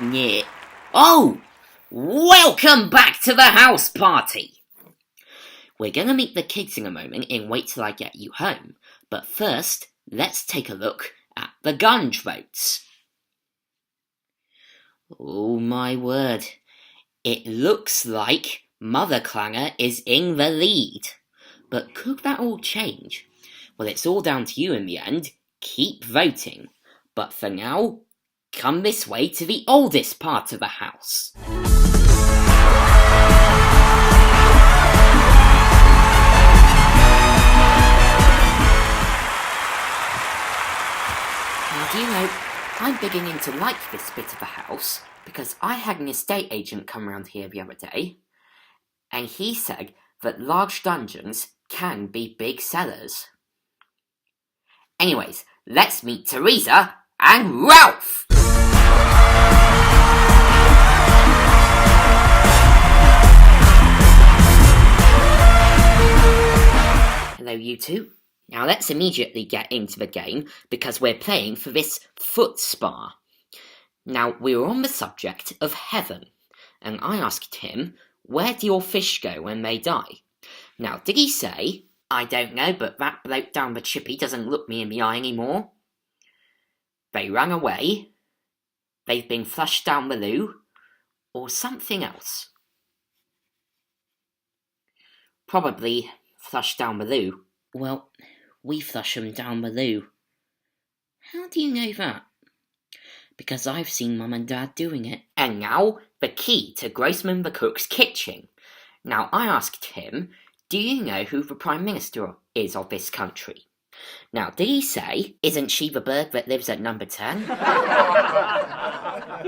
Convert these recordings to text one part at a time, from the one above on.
Yeah. Oh! Welcome back to the house party! We're gonna meet the kids in a moment and wait till I get you home. But first, let's take a look at the gun votes. Oh my word. It looks like Mother Clanger is in the lead. But could that all change? Well, it's all down to you in the end. Keep voting. But for now, come this way to the oldest part of the house. Now, do you know, I'm beginning to like this bit of the house because I had an estate agent come round here the other day, and he said that large dungeons can be big sellers. Anyways, let's meet Teresa and Ralph! Hello, you two. Now let's immediately get into the game because we're playing for this foot spa. Now, we were on the subject of heaven, and I asked him, where do your fish go when they die? Now, did he say, I don't know, but that bloke down the chippy doesn't look me in the eye anymore? They ran away, they've been flushed down the loo, or something else? Probably flushed down the loo. Well, we flush them down the loo. How do you know that? Because I've seen Mum and Dad doing it. And now, the key to Grossman the Cook's kitchen. Now, I asked him, do you know who the Prime Minister is of this country? Now, did he say, isn't she the bird that lives at number 10?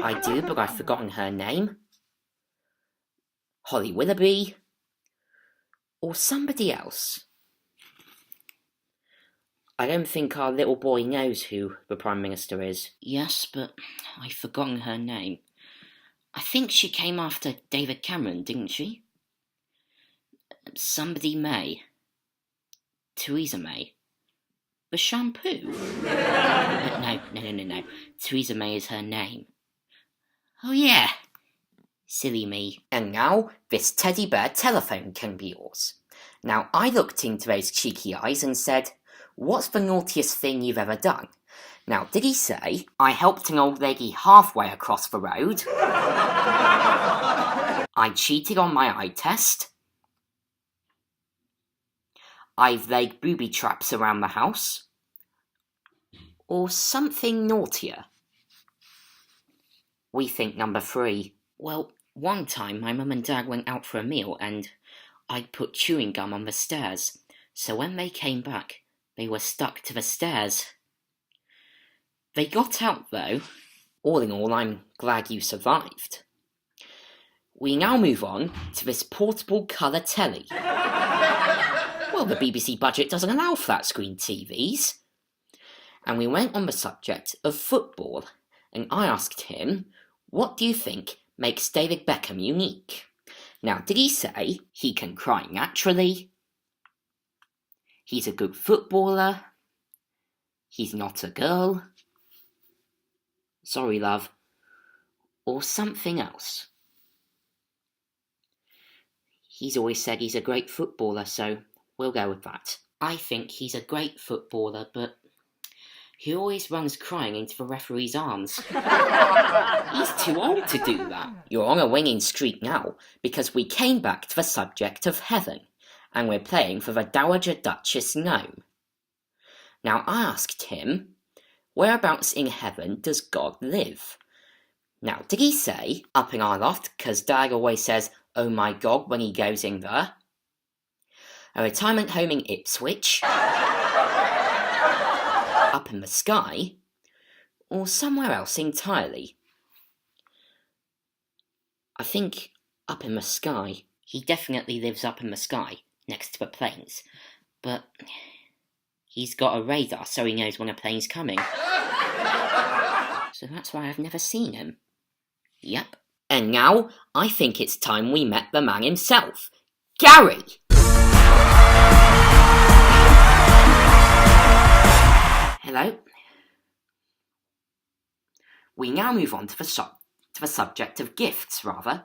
I do, but I've forgotten her name. Holly Willoughby? Or somebody else? I don't think our little boy knows who the Prime Minister is. Yes, but I've forgotten her name. I think she came after David Cameron, didn't she? Somebody May. Theresa May. The shampoo? No. Theresa May is her name. Oh yeah. Silly me. And now, this teddy bear telephone can be yours. Now, I looked into those cheeky eyes and said, what's the naughtiest thing you've ever done? Now, did he say, I helped an old lady halfway across the road? I cheated on my eye test? I've laid booby traps around the house? Or something naughtier? We think number 3. Well, one time my mum and dad went out for a meal and I'd put chewing gum on the stairs, so when they came back, they were stuck to the stairs. They got out though. All in all, I'm glad you survived. We now move on to this portable colour telly. Well, the BBC budget doesn't allow flat-screen TVs. And we went on the subject of football, and I asked him, what do you think makes David Beckham unique? Now, did he say he can cry naturally? He's a good footballer? He's not a girl? Sorry, love. Or something else? He's always said he's a great footballer, so we'll go with that. I think he's a great footballer, but he always runs crying into the referee's arms. He's too old to do that. You're on a winning streak now, because we came back to the subject of heaven, and we're playing for the Dowager Duchess Gnome. Now, I asked him, whereabouts in heaven does God live? Now, did he say, up in our loft, 'cause Dad always says, oh my God, when he goes in there? A retirement home in Ipswich? Up in the sky? Or somewhere else entirely? I think up in the sky. He definitely lives up in the sky, next to the planes. But he's got a radar so he knows when a plane's coming. So that's why I've never seen him. Yep. And now, I think it's time we met the man himself. Gary! Hello? We now move on to to the subject of gifts, rather.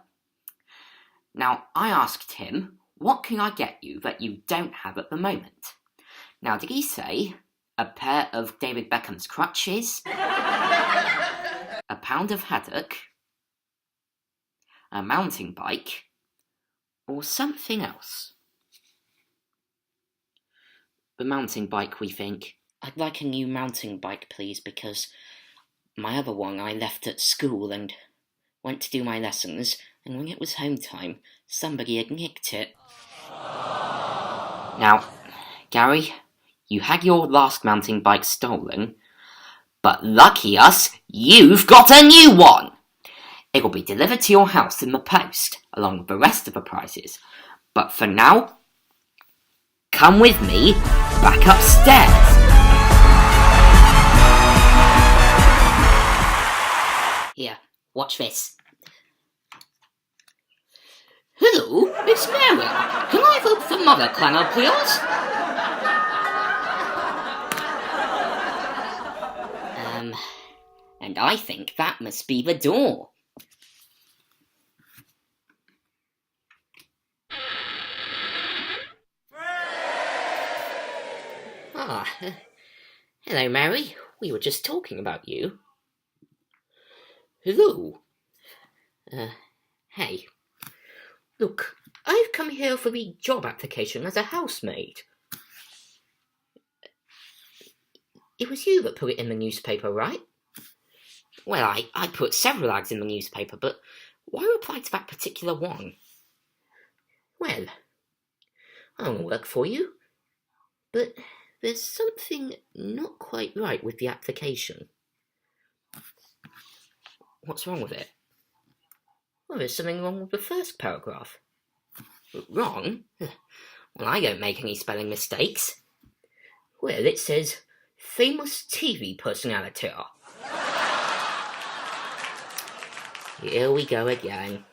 Now, I asked him, what can I get you that you don't have at the moment? Now, did he say a pair of David Beckham's crutches, a pound of haddock, a mountain bike, or something else? The mountain bike, we think. I'd like a new mountain bike, please, because my other one I left at school and went to do my lessons, and when it was home time, somebody had nicked it. Now, Gary, you had your last mountain bike stolen, but lucky us, you've got a new one! It'll be delivered to your house in the post, along with the rest of the prizes. But for now, come with me back upstairs. Here, watch this. Hello, Miss Mary. Can I vote for Mother Clanger, please? And I think that must be the door. Hello, Mary. We were just talking about you. Hello. Hey. Look, I've come here for the job application as a housemaid. It was you that put it in the newspaper, right? Well, I put several ads in the newspaper, but why reply to that particular one? Well, I want to work for you, but there's something not quite right with the application. What's wrong with it? Well, there's something wrong with the first paragraph. Wrong? Well, I don't make any spelling mistakes. Well, it says, famous TV personality. Here we go again.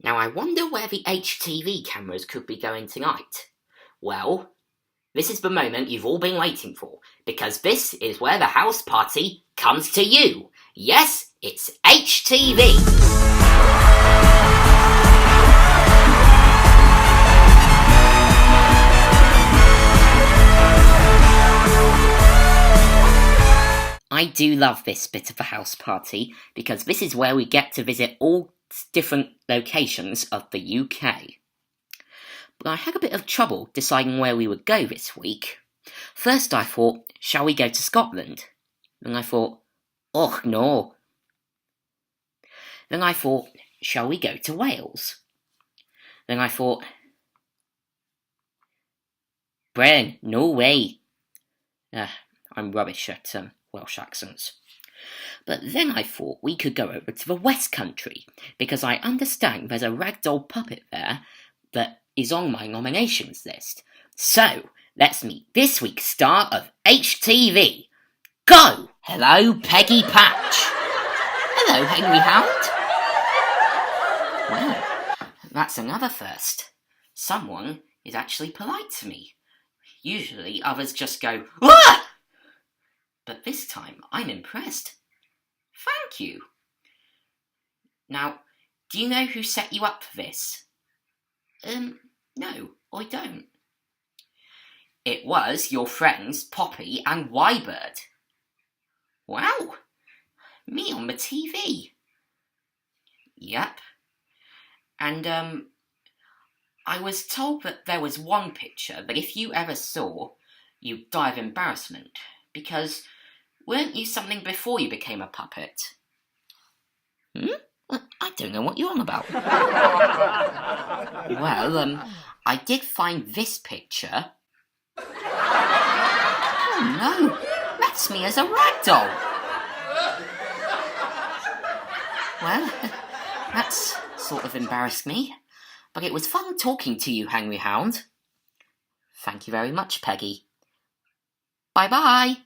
Now I wonder where the HTV cameras could be going tonight. Well, this is the moment you've all been waiting for, because this is where the house party comes to you. Yes, it's HTV. I do love this bit of the house party, because this is where we get to visit all different locations of the UK. But I had a bit of trouble deciding where we would go this week. First I thought, shall we go to Scotland? Then I thought, oh no. Then I thought, shall we go to Wales? Then I thought, Bren, no way. I'm rubbish at Welsh accents. But then I thought we could go over to the West Country, because I understand there's a ragdoll puppet there that is on my nominations list. So, let's meet this week's star of HTV. Go! Hello, Peggy Patch. Hello, Henry Hound. Well, that's another first. Someone is actually polite to me. Usually others just go, "Ah!" But this time I'm impressed. Thank you. Now, do you know who set you up for this? No, I don't. It was your friends Poppy and Wybird. Wow, me on the TV. Yep. And, I was told that there was one picture that if you ever saw, you'd die of embarrassment, because weren't you something before you became a puppet? I don't know what you're on about. Well, I did find this picture. Oh no, that's me as a ragdoll. Well, that's sort of embarrassed me, but it was fun talking to you, Henry Hound. Thank you very much, Peggy. Bye-bye.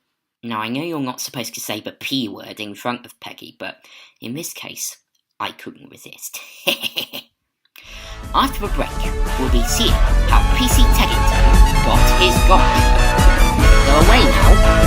Now, I know you're not supposed to say the P word in front of Peggy, but in this case, I couldn't resist. After a break, we'll be seeing how PC Teddington got his got. Go away now.